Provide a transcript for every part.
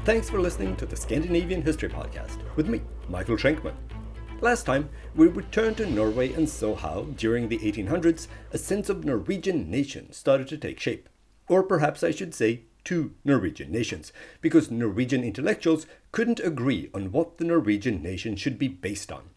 Thanks for listening to the Scandinavian History Podcast with me, Michael Schenkman. Last time, we returned to Norway and saw how, during the 1800s, a sense of Norwegian nation started to take shape. Or perhaps I should say, two Norwegian nations, because Norwegian intellectuals couldn't agree on what the Norwegian nation should be based on.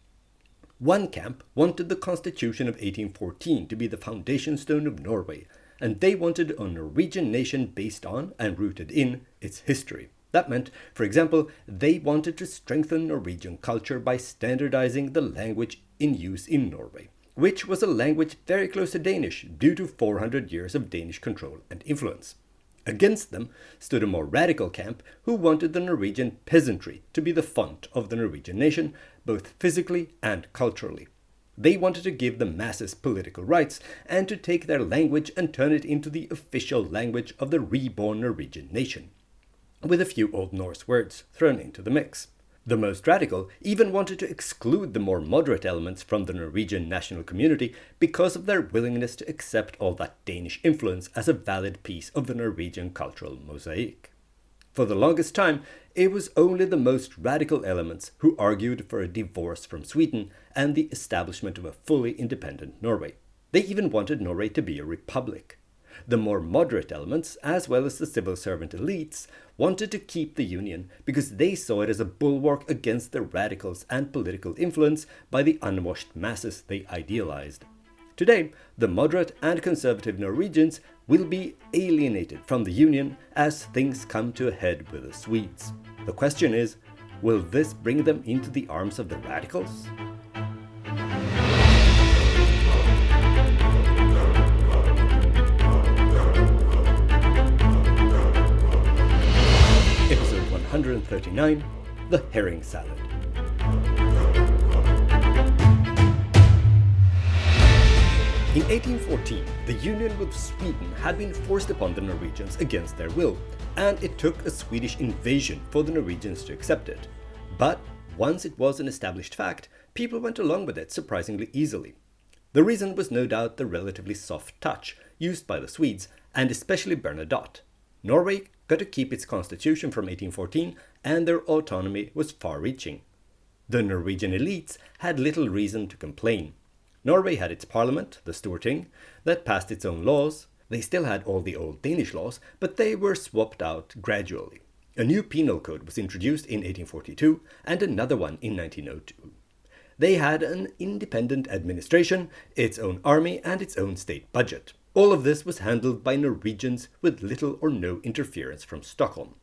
One camp wanted the Constitution of 1814 to be the foundation stone of Norway, and they wanted a Norwegian nation based on, and rooted in, its history. That meant, for example, they wanted to strengthen Norwegian culture by standardizing the language in use in Norway, which was a language very close to Danish due to 400 years of Danish control and influence. Against them stood a more radical camp who wanted the Norwegian peasantry to be the font of the Norwegian nation, both physically and culturally. They wanted to give the masses political rights and to take their language and turn it into the official language of the reborn Norwegian nation, with a few Old Norse words thrown into the mix. The most radical even wanted to exclude the more moderate elements from the Norwegian national community because of their willingness to accept all that Danish influence as a valid piece of the Norwegian cultural mosaic. For the longest time, it was only the most radical elements who argued for a divorce from Sweden and the establishment of a fully independent Norway. They even wanted Norway to be a republic. The more moderate elements, as well as the civil servant elites, wanted to keep the union because they saw it as a bulwark against the radicals and political influence by the unwashed masses they idealized. Today, the moderate and conservative Norwegians will be alienated from the union as things come to a head with the Swedes. The question is, will this bring them into the arms of the radicals? Episode 139, The Herring Salad. In 1814, the union with Sweden had been forced upon the Norwegians against their will, and it took a Swedish invasion for the Norwegians to accept it. But once it was an established fact, people went along with it surprisingly easily. The reason was no doubt the relatively soft touch used by the Swedes, and especially Bernadotte. Norway got to keep its constitution from 1814, and their autonomy was far-reaching. The Norwegian elites had little reason to complain. Norway had its parliament, the Storting, that passed its own laws. They still had all the old Danish laws, but they were swapped out gradually. A new penal code was introduced in 1842, and another one in 1902. They had an independent administration, its own army, and its own state budget. All of this was handled by Norwegians with little or no interference from Stockholm.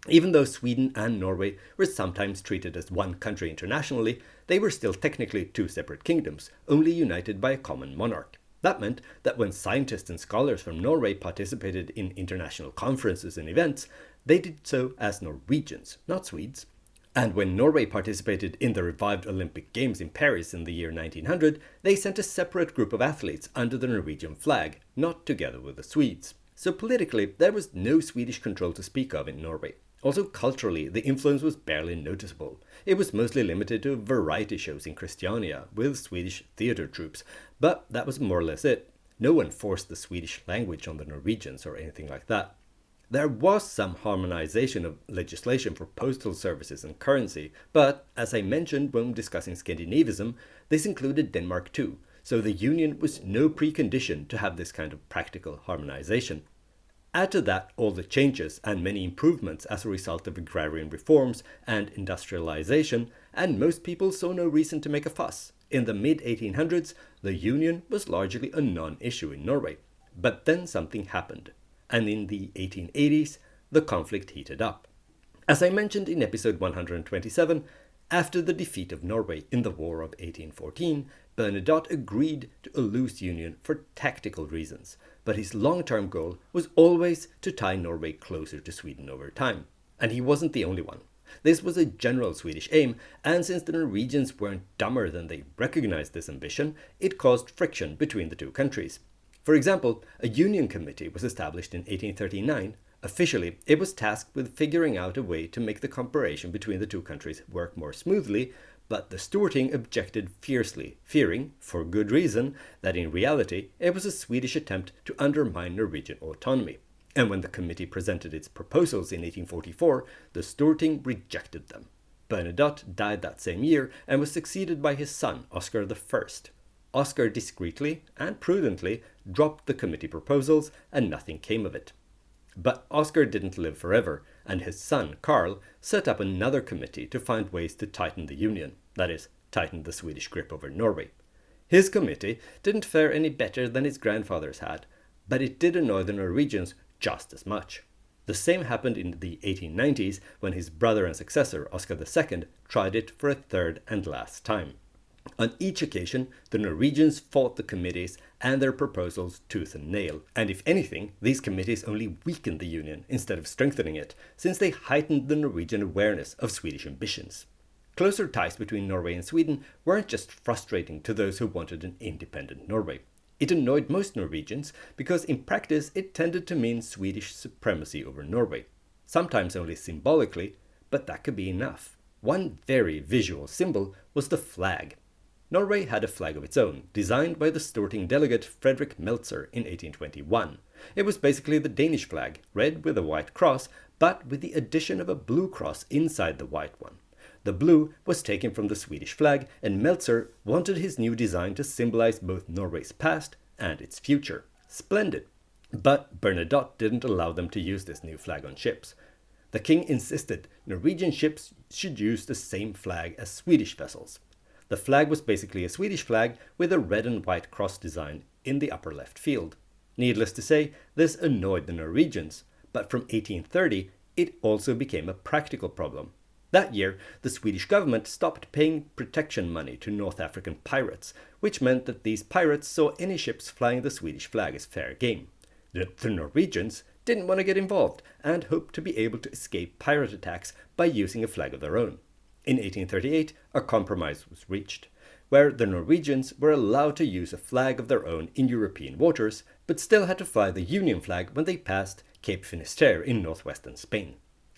Even though Sweden and Norway were sometimes treated as one country internationally, they were still technically two separate kingdoms, only united by a common monarch. That meant that when scientists and scholars from Norway participated in international conferences and events, they did so as Norwegians, not Swedes. And when Norway participated in the revived Olympic Games in Paris in the year 1900, they sent a separate group of athletes under the Norwegian flag, not together with the Swedes. So politically, there was no Swedish control to speak of in Norway. Also culturally, the influence was barely noticeable. It was mostly limited to variety shows in Christiania with Swedish theatre troupes, but that was more or less it. No one forced the Swedish language on the Norwegians or anything like that. There was some harmonization of legislation for postal services and currency, but, as I mentioned when discussing Scandinavism, this included Denmark too, so the union was no precondition to have this kind of practical harmonization. Add to that all the changes and many improvements as a result of agrarian reforms and industrialization, and most people saw no reason to make a fuss. In the mid-1800s, the union was largely a non-issue in Norway. But then something happened, and in the 1880s, the conflict heated up. As I mentioned in episode 127, after the defeat of Norway in the War of 1814, Bernadotte agreed to a loose union for tactical reasons, but his long-term goal was always to tie Norway closer to Sweden over time. And he wasn't the only one. This was a general Swedish aim, and since the Norwegians weren't dumber than they recognized this ambition, it caused friction between the two countries. For example, a union committee was established in 1839. Officially, it was tasked with figuring out a way to make the cooperation between the two countries work more smoothly, but the Storting objected fiercely, fearing, for good reason, that in reality it was a Swedish attempt to undermine Norwegian autonomy. And when the committee presented its proposals in 1844, the Storting rejected them. Bernadotte died that same year and was succeeded by his son, Oscar I. Oscar discreetly and prudently dropped the committee proposals, and nothing came of it. But Oscar didn't live forever, and his son, Karl, set up another committee to find ways to tighten the union, that is, tighten the Swedish grip over Norway. His committee didn't fare any better than his grandfather's had, but it did annoy the Norwegians just as much. The same happened in the 1890s when his brother and successor, Oscar II, tried it for a third and last time. On each occasion, the Norwegians fought the committees and their proposals tooth and nail, and if anything, these committees only weakened the union instead of strengthening it, since they heightened the Norwegian awareness of Swedish ambitions. Closer ties between Norway and Sweden weren't just frustrating to those who wanted an independent Norway. It annoyed most Norwegians because in practice it tended to mean Swedish supremacy over Norway. Sometimes only symbolically, but that could be enough. One very visual symbol was the flag. Norway had a flag of its own, designed by the Storting delegate Frederick Meltzer in 1821. It was basically the Danish flag, red with a white cross, but with the addition of a blue cross inside the white one. The blue was taken from the Swedish flag, and Meltzer wanted his new design to symbolize both Norway's past and its future. Splendid! But Bernadotte didn't allow them to use this new flag on ships. The king insisted Norwegian ships should use the same flag as Swedish vessels. The flag was basically a Swedish flag with a red and white cross design in the upper left field. Needless to say, this annoyed the Norwegians, but from 1830 it also became a practical problem. That year, the Swedish government stopped paying protection money to North African pirates, which meant that these pirates saw any ships flying the Swedish flag as fair game. The Norwegians didn't want to get involved and hoped to be able to escape pirate attacks by using a flag of their own. In 1838, a compromise was reached, where the Norwegians were allowed to use a flag of their own in European waters, but still had to fly the Union flag when they passed Cape Finisterre in northwestern Spain.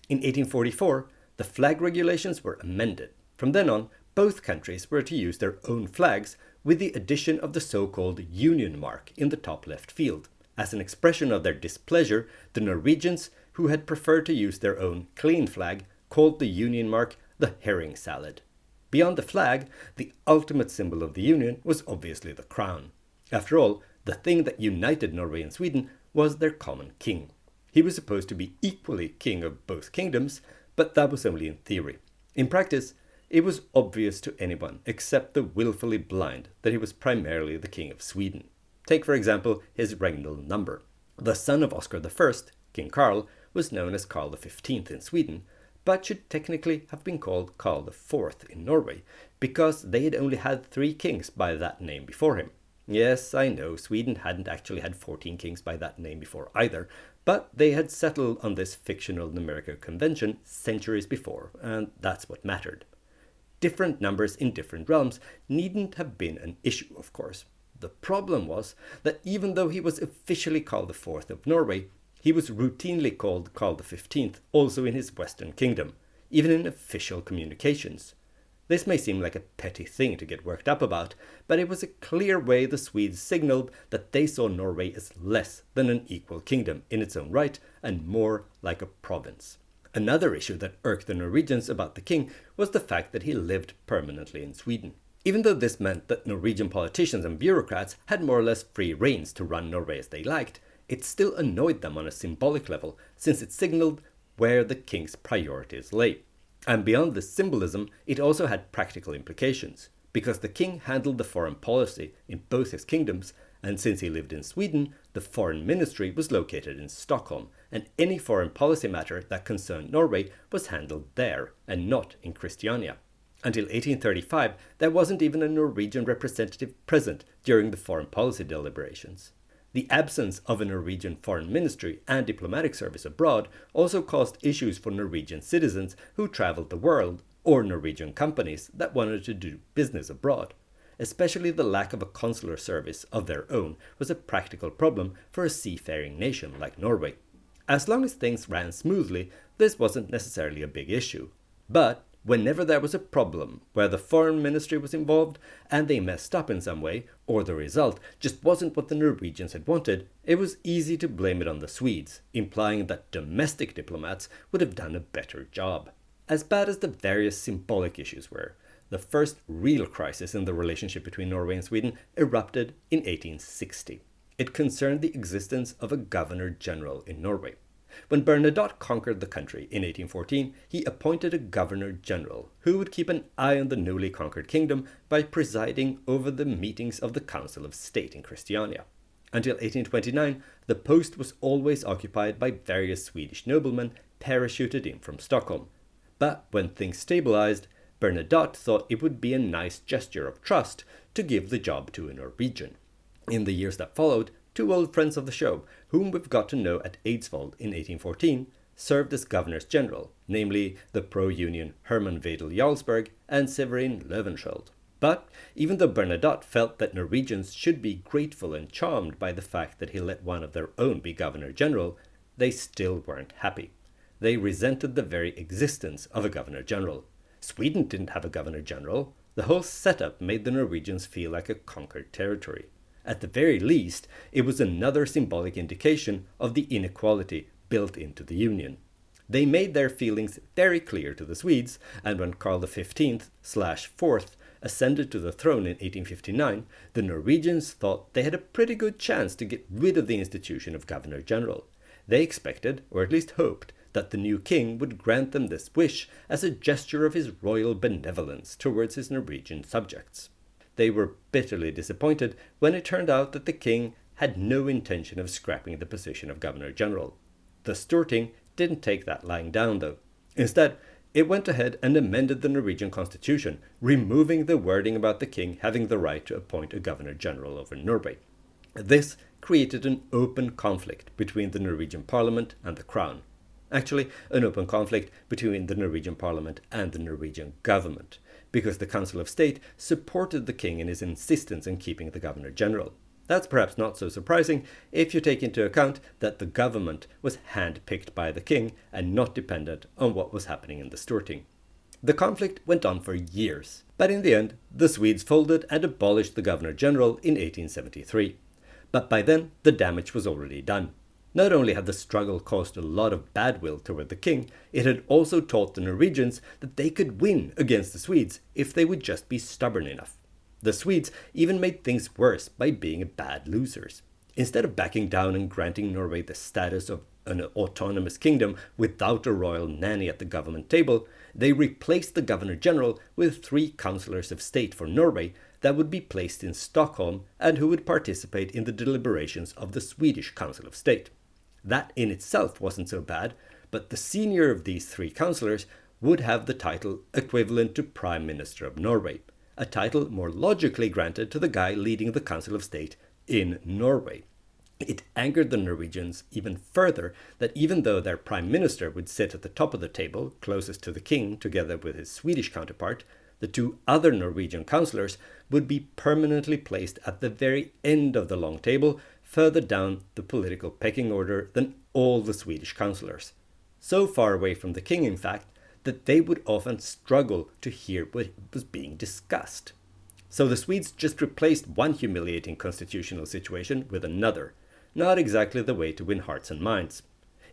In 1844, the flag regulations were amended. From then on, both countries were to use their own flags with the addition of the so-called Union mark in the top left field. As an expression of their displeasure, the Norwegians, who had preferred to use their own clean flag, called the Union mark the herring salad. Beyond the flag, the ultimate symbol of the Union was obviously the crown. After all, the thing that united Norway and Sweden was their common king. He was supposed to be equally king of both kingdoms, but that was only in theory. In practice, it was obvious to anyone except the willfully blind that he was primarily the king of Sweden. Take, for example, his regnal number. The son of Oscar I, King Karl, was known as Karl XV in Sweden, but should technically have been called Karl IV in Norway, because they had only had 3 kings by that name before him. Yes, I know, Sweden hadn't actually had 14 kings by that name before either, but they had settled on this fictional numerical convention centuries before, and that's what mattered. Different numbers in different realms needn't have been an issue, of course. The problem was that even though he was officially Karl IV of Norway, he was routinely called Karl XV also in his Western kingdom, even in official communications. This may seem like a petty thing to get worked up about, but it was a clear way the Swedes signaled that they saw Norway as less than an equal kingdom in its own right and more like a province. Another issue that irked the Norwegians about the king was the fact that he lived permanently in Sweden. Even though this meant that Norwegian politicians and bureaucrats had more or less free reins to run Norway as they liked, it still annoyed them on a symbolic level, since it signaled where the king's priorities lay. And beyond the symbolism, it also had practical implications, because the king handled the foreign policy in both his kingdoms, and since he lived in Sweden, the foreign ministry was located in Stockholm, and any foreign policy matter that concerned Norway was handled there, and not in Christiania. Until 1835, there wasn't even a Norwegian representative present during the foreign policy deliberations. The absence of a Norwegian foreign ministry and diplomatic service abroad also caused issues for Norwegian citizens who traveled the world, or Norwegian companies that wanted to do business abroad. Especially the lack of a consular service of their own was a practical problem for a seafaring nation like Norway. As long as things ran smoothly, this wasn't necessarily a big issue. But whenever there was a problem where the foreign ministry was involved and they messed up in some way, or the result just wasn't what the Norwegians had wanted, it was easy to blame it on the Swedes, implying that domestic diplomats would have done a better job. As bad as the various symbolic issues were, the first real crisis in the relationship between Norway and Sweden erupted in 1860. It concerned the existence of a governor-general in Norway. When Bernadotte conquered the country in 1814, he appointed a governor-general who would keep an eye on the newly conquered kingdom by presiding over the meetings of the Council of State in Christiania. Until 1829, the post was always occupied by various Swedish noblemen parachuted in from Stockholm. But when things stabilized, Bernadotte thought it would be a nice gesture of trust to give the job to a Norwegian. In the years that followed, two old friends of the show, whom we've got to know at Eidsvoll in 1814, served as governors-general, namely the pro-Union Herman Wedel Jarlsberg and Severin Löwenskiöld. But even though Bernadotte felt that Norwegians should be grateful and charmed by the fact that he let one of their own be governor-general, they still weren't happy. They resented the very existence of a governor-general. Sweden didn't have a governor-general. The whole setup made the Norwegians feel like a conquered territory. At the very least, it was another symbolic indication of the inequality built into the Union. They made their feelings very clear to the Swedes, and when Karl V/4 ascended to the throne in 1859, the Norwegians thought they had a pretty good chance to get rid of the institution of governor-general. They expected, or at least hoped, that the new king would grant them this wish as a gesture of his royal benevolence towards his Norwegian subjects. They were bitterly disappointed when it turned out that the king had no intention of scrapping the position of governor-general. The Storting didn't take that lying down, though. Instead, it went ahead and amended the Norwegian constitution, removing the wording about the king having the right to appoint a governor-general over Norway. This created an open conflict between the Norwegian parliament and the crown. Actually, an open conflict between the Norwegian parliament and the Norwegian government, because the Council of State supported the king in his insistence on keeping the governor-general. That's perhaps not so surprising if you take into account that the government was hand-picked by the king and not dependent on what was happening in the Storting. The conflict went on for years, but in the end, the Swedes folded and abolished the governor-general in 1873. But by then, the damage was already done. Not only had the struggle caused a lot of bad will toward the king, it had also taught the Norwegians that they could win against the Swedes if they would just be stubborn enough. The Swedes even made things worse by being bad losers. Instead of backing down and granting Norway the status of an autonomous kingdom without a royal nanny at the government table, they replaced the governor-general with 3 councillors of state for Norway that would be placed in Stockholm and who would participate in the deliberations of the Swedish Council of State. That in itself wasn't so bad, but the senior of these 3 councillors would have the title equivalent to Prime Minister of Norway, a title more logically granted to the guy leading the Council of State in Norway. It angered the Norwegians even further that even though their Prime Minister would sit at the top of the table, closest to the king, together with his Swedish counterpart, the 2 other Norwegian councillors would be permanently placed at the very end of the long table, further down the political pecking order than all the Swedish councillors. So far away from the king, in fact, that they would often struggle to hear what was being discussed. So the Swedes just replaced one humiliating constitutional situation with another, not exactly the way to win hearts and minds.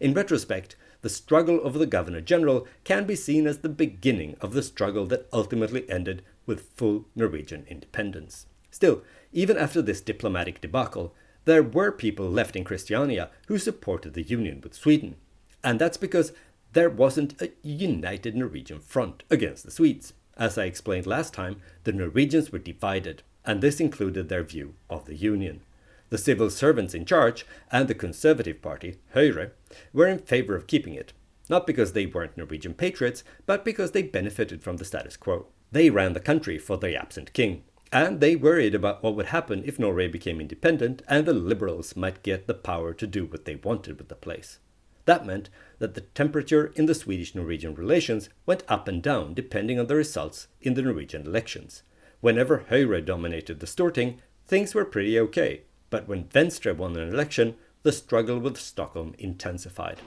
In retrospect, the struggle over the governor-general can be seen as the beginning of the struggle that ultimately ended with full Norwegian independence. Still, even after this diplomatic debacle, there were people left in Christiania who supported the union with Sweden. And that's because there wasn't a united Norwegian front against the Swedes. As I explained last time, the Norwegians were divided, and this included their view of the union. The civil servants in charge and the conservative party, Høyre, were in favor of keeping it, not because they weren't Norwegian patriots, but because they benefited from the status quo. They ran the country for the absent king, and they worried about what would happen if Norway became independent and the liberals might get the power to do what they wanted with the place. That meant that the temperature in the Swedish-Norwegian relations went up and down depending on the results in the Norwegian elections. Whenever Høyre dominated the Storting, things were pretty okay, but when Venstre won an election, the struggle with Stockholm intensified.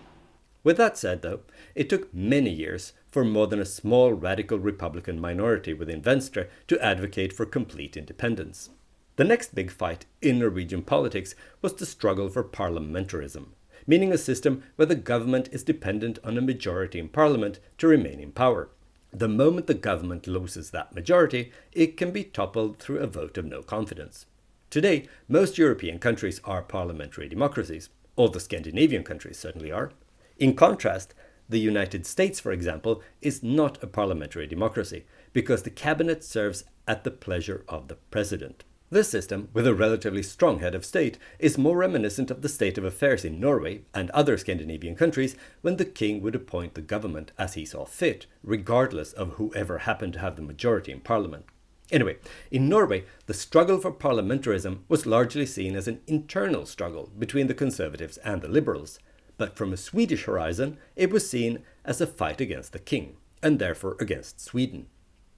With that said, though, it took many years for more than a small radical Republican minority within Venstre to advocate for complete independence. The next big fight in Norwegian politics was the struggle for parliamentarism, meaning a system where the government is dependent on a majority in parliament to remain in power. The moment the government loses that majority, it can be toppled through a vote of no confidence. Today, most European countries are parliamentary democracies. All the Scandinavian countries certainly are. In contrast, the United States, for example, is not a parliamentary democracy because the cabinet serves at the pleasure of the president. This system, with a relatively strong head of state, is more reminiscent of the state of affairs in Norway and other Scandinavian countries when the king would appoint the government as he saw fit, regardless of whoever happened to have the majority in parliament. Anyway, in Norway, the struggle for parliamentarism was largely seen as an internal struggle between the conservatives and the liberals, but from a Swedish horizon, it was seen as a fight against the king, and therefore against Sweden.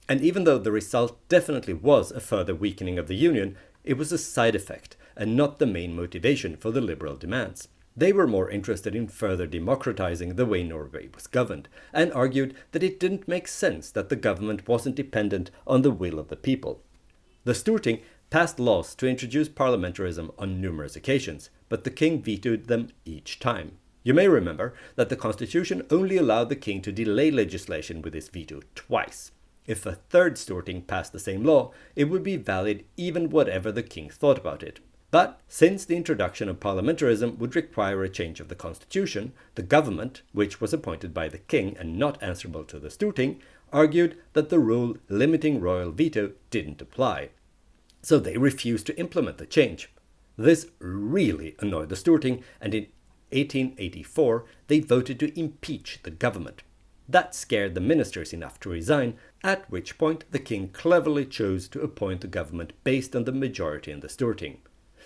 And even though the result definitely was a further weakening of the union, it was a side effect and not the main motivation for the liberal demands. They were more interested in further democratizing the way Norway was governed, and argued that it didn't make sense that the government wasn't dependent on the will of the people. The Storting passed laws to introduce parliamentarism on numerous occasions, but the king vetoed them each time. You may remember that the constitution only allowed the king to delay legislation with his veto twice. If a third Storting passed the same law, it would be valid even whatever the king thought about it. But since the introduction of parliamentarism would require a change of the constitution, the government, which was appointed by the king and not answerable to the Storting, argued that the rule limiting royal veto didn't apply. So they refused to implement the change. This really annoyed the Storting, and in 1884 they voted to impeach the government. That scared the ministers enough to resign, at which point the king cleverly chose to appoint the government based on the majority in the Storting.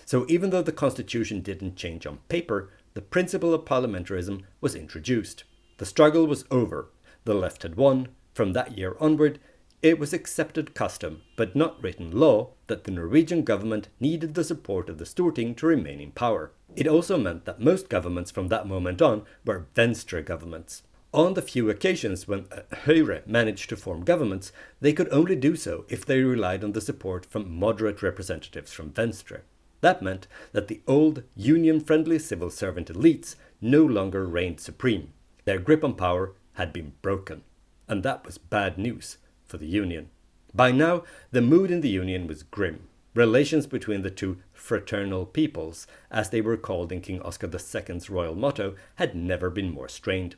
So even though the constitution didn't change on paper, the principle of parliamentarism was introduced. The struggle was over. The left had won. From that year onward, it was accepted custom, but not written law, that the Norwegian government needed the support of the Storting to remain in power. It also meant that most governments from that moment on were Venstre governments. On the few occasions when Høyre managed to form governments, they could only do so if they relied on the support from moderate representatives from Venstre. That meant that the old, union-friendly civil servant elites no longer reigned supreme. Their grip on power had been broken. And that was bad news for the union. By now, the mood in the union was grim. Relations between the two fraternal peoples, as they were called in King Oscar II's royal motto, had never been more strained.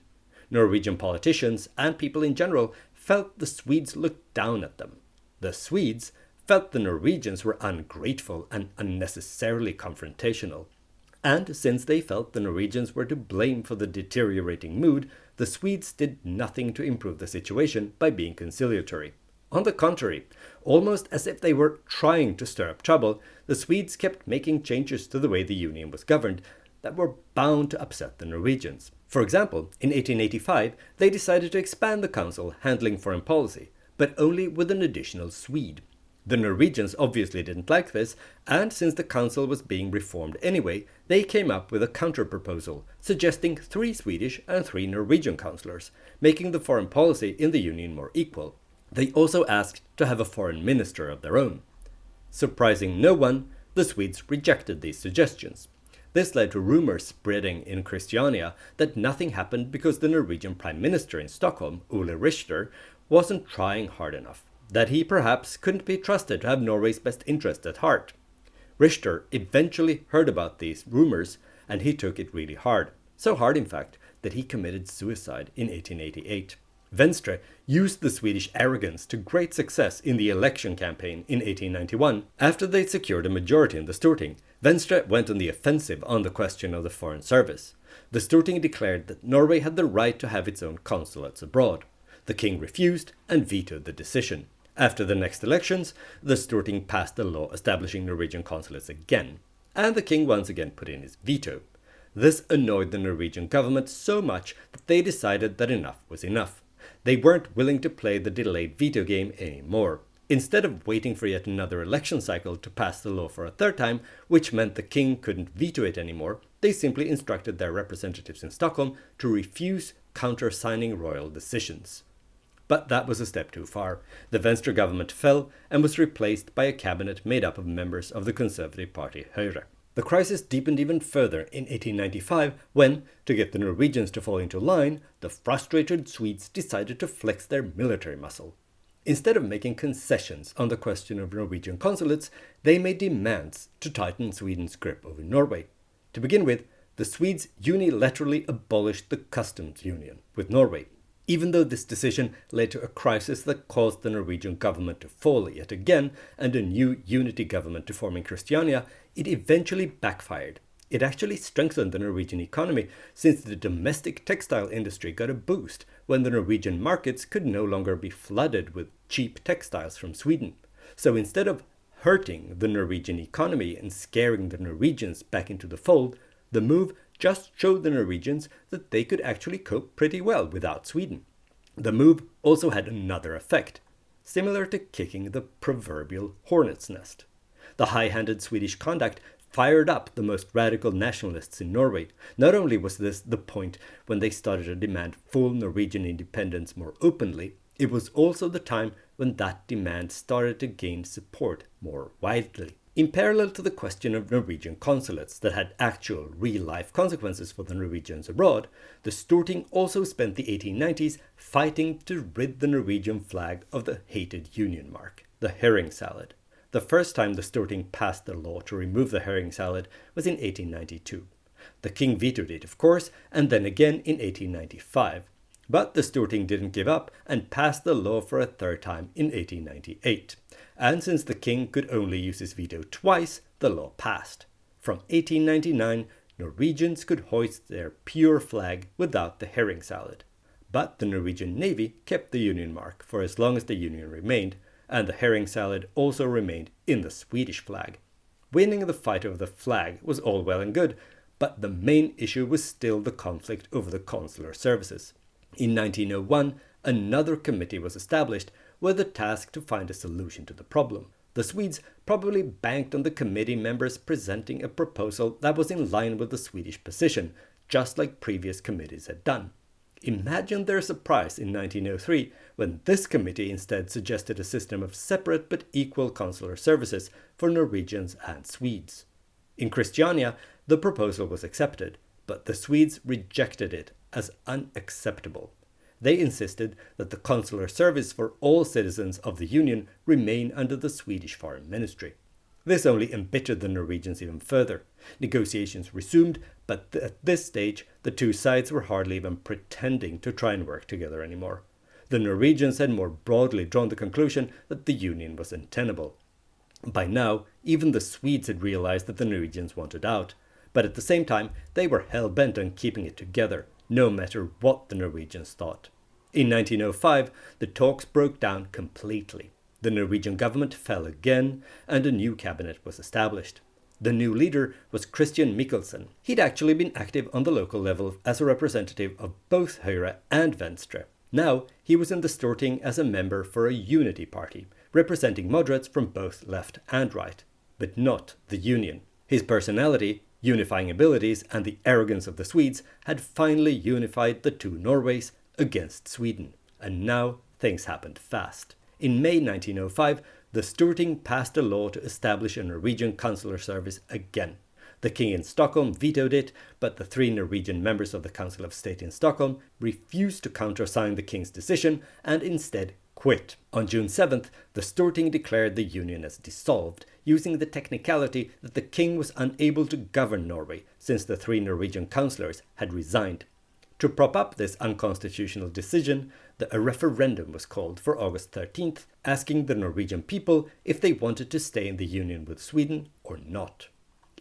Norwegian politicians and people in general felt the Swedes looked down at them. The Swedes felt the Norwegians were ungrateful and unnecessarily confrontational. And since they felt the Norwegians were to blame for the deteriorating mood, the Swedes did nothing to improve the situation by being conciliatory. On the contrary, almost as if they were trying to stir up trouble, the Swedes kept making changes to the way the union was governed that were bound to upset the Norwegians. For example, in 1885, they decided to expand the council handling foreign policy, but only with an additional Swede. The Norwegians obviously didn't like this, and since the council was being reformed anyway, they came up with a counter-proposal, suggesting 3 Swedish and 3 Norwegian councillors, making the foreign policy in the union more equal. They also asked to have a foreign minister of their own. Surprising no one, the Swedes rejected these suggestions. This led to rumors spreading in Christiania that nothing happened because the Norwegian Prime Minister in Stockholm, Ole Richter, wasn't trying hard enough, that he perhaps couldn't be trusted to have Norway's best interest at heart. Richter eventually heard about these rumors, and he took it really hard. So hard, in fact, that he committed suicide in 1888. Venstre used the Swedish arrogance to great success in the election campaign in 1891. After they secured a majority in the Storting, Venstre went on the offensive on the question of the foreign service. The Storting declared that Norway had the right to have its own consulates abroad. The king refused and vetoed the decision. After the next elections, the Storting passed a law establishing Norwegian consulates again, and the king once again put in his veto. This annoyed the Norwegian government so much that they decided that enough was enough. They weren't willing to play the delayed veto game anymore. Instead of waiting for yet another election cycle to pass the law for a third time, which meant the king couldn't veto it anymore, they simply instructed their representatives in Stockholm to refuse countersigning royal decisions. But that was a step too far. The Venstre government fell and was replaced by a cabinet made up of members of the Conservative Party Høyre. The crisis deepened even further in 1895 when, to get the Norwegians to fall into line, the frustrated Swedes decided to flex their military muscle. Instead of making concessions on the question of Norwegian consulates, they made demands to tighten Sweden's grip over Norway. To begin with, the Swedes unilaterally abolished the customs union with Norway. Even though this decision led to a crisis that caused the Norwegian government to fall yet again and a new unity government to form in Christiania, it eventually backfired. It actually strengthened the Norwegian economy, since the domestic textile industry got a boost when the Norwegian markets could no longer be flooded with cheap textiles from Sweden. So instead of hurting the Norwegian economy and scaring the Norwegians back into the fold, the move just showed the Norwegians that they could actually cope pretty well without Sweden. The move also had another effect, similar to kicking the proverbial hornet's nest. The high-handed Swedish conduct fired up the most radical nationalists in Norway. Not only was this the point when they started to demand full Norwegian independence more openly, it was also the time when that demand started to gain support more widely. In parallel to the question of Norwegian consulates that had actual real-life consequences for the Norwegians abroad, the Storting also spent the 1890s fighting to rid the Norwegian flag of the hated Union mark, the herring salad. The first time the Storting passed the law to remove the herring salad was in 1892. The king vetoed it, of course, and then again in 1895. But the Storting didn't give up and passed the law for a third time in 1898. And since the king could only use his veto twice, the law passed. From 1899, Norwegians could hoist their pure flag without the herring salad. But the Norwegian Navy kept the Union mark for as long as the Union remained, and the herring salad also remained in the Swedish flag. Winning the fight over the flag was all well and good, but the main issue was still the conflict over the consular services. In 1901, another committee was established with the task to find a solution to the problem. The Swedes probably banked on the committee members presenting a proposal that was in line with the Swedish position, just like previous committees had done. Imagine their surprise in 1903 when this committee instead suggested a system of separate but equal consular services for Norwegians and Swedes. In Christiania, the proposal was accepted, but the Swedes rejected it as unacceptable. They insisted that the consular service for all citizens of the Union remain under the Swedish Foreign Ministry. This only embittered the Norwegians even further. Negotiations resumed, but at this stage, the two sides were hardly even pretending to try and work together anymore. The Norwegians had more broadly drawn the conclusion that the union was untenable. By now, even the Swedes had realized that the Norwegians wanted out, but at the same time, they were hell-bent on keeping it together, no matter what the Norwegians thought. In 1905, the talks broke down completely. The Norwegian government fell again, and a new cabinet was established. The new leader was Christian Michelsen. He'd actually been active on the local level as a representative of both Høyre and Venstre. Now, he was in the Storting as a member for a unity party, representing moderates from both left and right, but not the Union. His personality, unifying abilities, and the arrogance of the Swedes had finally unified the two Norways against Sweden. And now things happened fast. In May 1905, the Storting passed a law to establish a Norwegian consular service again. The king in Stockholm vetoed it, but the three Norwegian members of the Council of State in Stockholm refused to countersign the king's decision and instead quit. On June 7th, the Storting declared the union as dissolved, using the technicality that the king was unable to govern Norway since the three Norwegian councillors had resigned. To prop up this unconstitutional decision, a referendum was called for August 13th, asking the Norwegian people if they wanted to stay in the union with Sweden or not.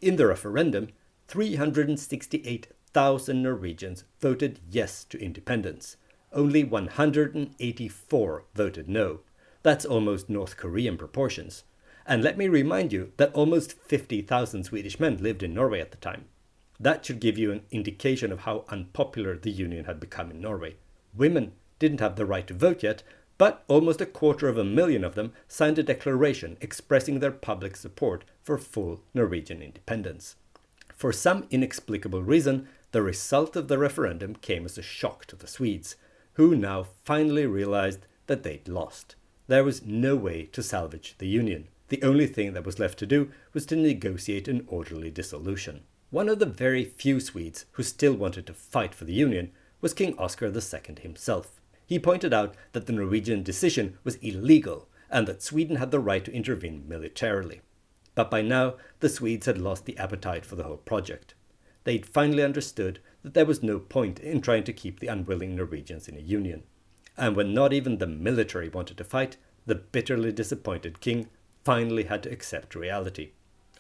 In the referendum, 368,000 Norwegians voted yes to independence. Only 184 voted no. That's almost North Korean proportions. And let me remind you that almost 50,000 Swedish men lived in Norway at the time. That should give you an indication of how unpopular the union had become in Norway. Women didn't have the right to vote yet, but almost 250,000 of them signed a declaration expressing their public support for full Norwegian independence. For some inexplicable reason, the result of the referendum came as a shock to the Swedes, who now finally realized that they'd lost. There was no way to salvage the union. The only thing that was left to do was to negotiate an orderly dissolution. One of the very few Swedes who still wanted to fight for the union was King Oscar II himself. He pointed out that the Norwegian decision was illegal and that Sweden had the right to intervene militarily. But by now, the Swedes had lost the appetite for the whole project. They'd finally understood that there was no point in trying to keep the unwilling Norwegians in a union. And when not even the military wanted to fight, the bitterly disappointed king finally had to accept reality.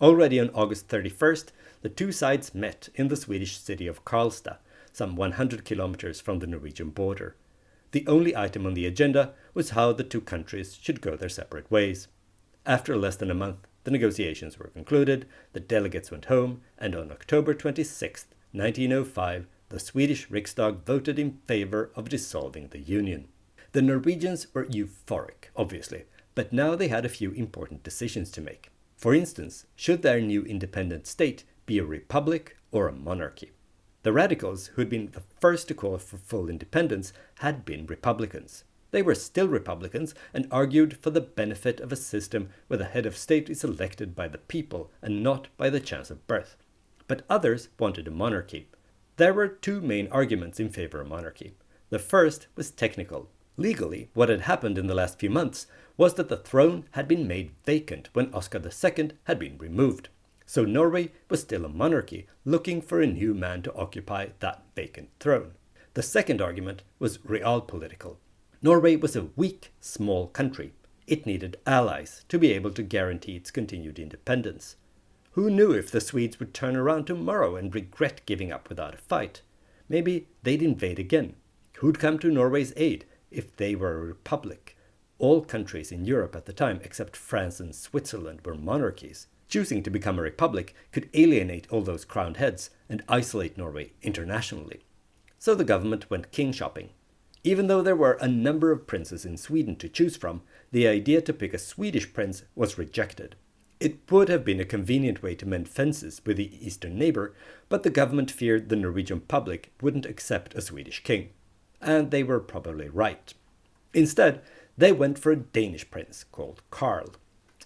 Already on August 31st, the two sides met in the Swedish city of Karlstad, some 100 kilometers from the Norwegian border. The only item on the agenda was how the two countries should go their separate ways. After less than a month, the negotiations were concluded, the delegates went home, and on October 26, 1905, the Swedish Riksdag voted in favor of dissolving the union. The Norwegians were euphoric, obviously, but now they had a few important decisions to make. For instance, should their new independent state be a republic or a monarchy? The radicals, who had been the first to call for full independence, had been Republicans. They were still Republicans and argued for the benefit of a system where the head of state is elected by the people and not by the chance of birth. But others wanted a monarchy. There were two main arguments in favor of monarchy. The first was technical. Legally, what had happened in the last few months was that the throne had been made vacant when Oscar II had been removed. So Norway was still a monarchy, looking for a new man to occupy that vacant throne. The second argument was realpolitical. Norway was a weak, small country. It needed allies to be able to guarantee its continued independence. Who knew if the Swedes would turn around tomorrow and regret giving up without a fight? Maybe they'd invade again. Who'd come to Norway's aid if they were a republic? All countries in Europe at the time, except France and Switzerland, were monarchies. Choosing to become a republic could alienate all those crowned heads and isolate Norway internationally. So the government went king shopping. Even though there were a number of princes in Sweden to choose from, the idea to pick a Swedish prince was rejected. It would have been a convenient way to mend fences with the eastern neighbor, but the government feared the Norwegian public wouldn't accept a Swedish king. And they were probably right. Instead, they went for a Danish prince called Karl.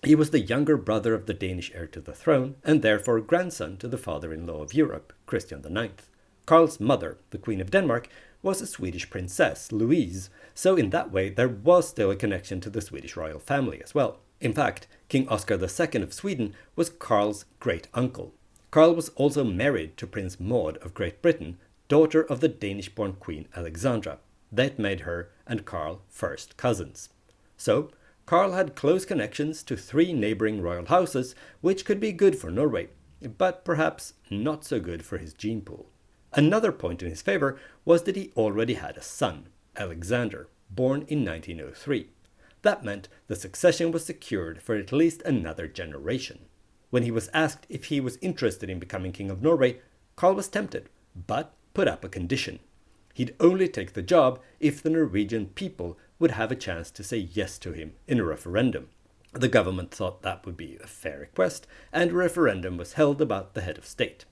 He was the younger brother of the Danish heir to the throne, and therefore grandson to the father-in-law of Europe, Christian IX. Karl's mother, the Queen of Denmark, was a Swedish princess, Louise, so in that way there was still a connection to the Swedish royal family as well. In fact, King Oscar II of Sweden was Karl's great-uncle. Karl was also married to Prince Maud of Great Britain, daughter of the Danish-born Queen Alexandra. That made her and Karl first cousins. So, Karl had close connections to three neighboring royal houses, which could be good for Norway, but perhaps not so good for his gene pool. Another point in his favor was that he already had a son, Alexander, born in 1903. That meant the succession was secured for at least another generation. When he was asked if he was interested in becoming king of Norway, Karl was tempted, but put up a condition. He'd only take the job if the Norwegian people would have a chance to say yes to him in a referendum. The government thought that would be a fair request, and a referendum was held about the head of state.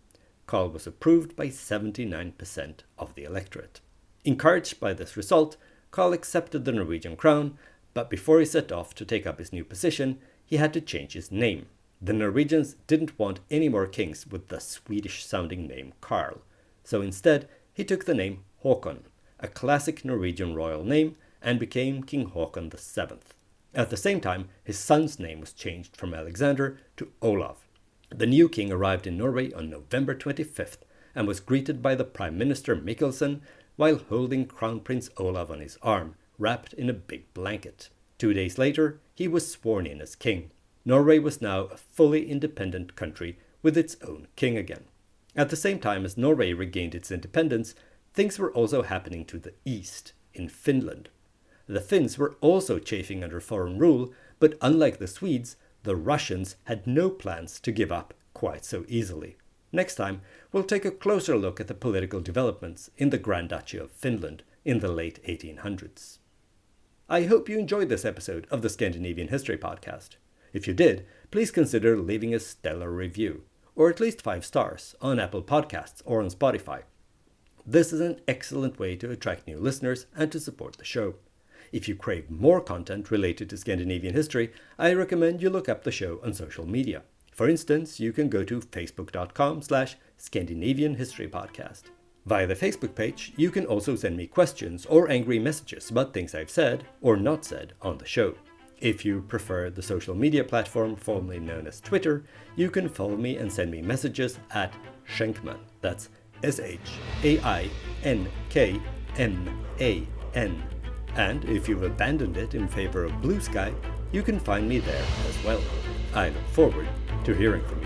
Karl was approved by 79% of the electorate. Encouraged by this result, Karl accepted the Norwegian crown, but before he set off to take up his new position, he had to change his name. The Norwegians didn't want any more kings with the Swedish-sounding name Karl, so instead he took the name Håkon, a classic Norwegian royal name, and became King Håkon VII. At the same time, his son's name was changed from Alexander to Olav. The new king arrived in Norway on November 25th and was greeted by the Prime Minister Mikkelsen while holding Crown Prince Olav on his arm, wrapped in a big blanket. 2 days later, he was sworn in as king. Norway was now a fully independent country with its own king again. At the same time as Norway regained its independence, things were also happening to the east, in Finland. The Finns were also chafing under foreign rule, but unlike the Swedes, the Russians had no plans to give up quite so easily. Next time, we'll take a closer look at the political developments in the Grand Duchy of Finland in the late 1800s. I hope you enjoyed this episode of the Scandinavian History Podcast. If you did, please consider leaving a stellar review, or at least 5 stars, on Apple Podcasts or on Spotify. This is an excellent way to attract new listeners and to support the show. If you crave more content related to Scandinavian history, I recommend you look up the show on social media. For instance, you can go to facebook.com/Scandinavian History Podcast. Via the Facebook page, you can also send me questions or angry messages about things I've said or not said on the show. If you prefer the social media platform formerly known as Twitter, you can follow me and send me messages at Schenkman. That's SHAINKMAN. And if you've abandoned it in favor of Blue Sky, you can find me there as well. I look forward to hearing from you.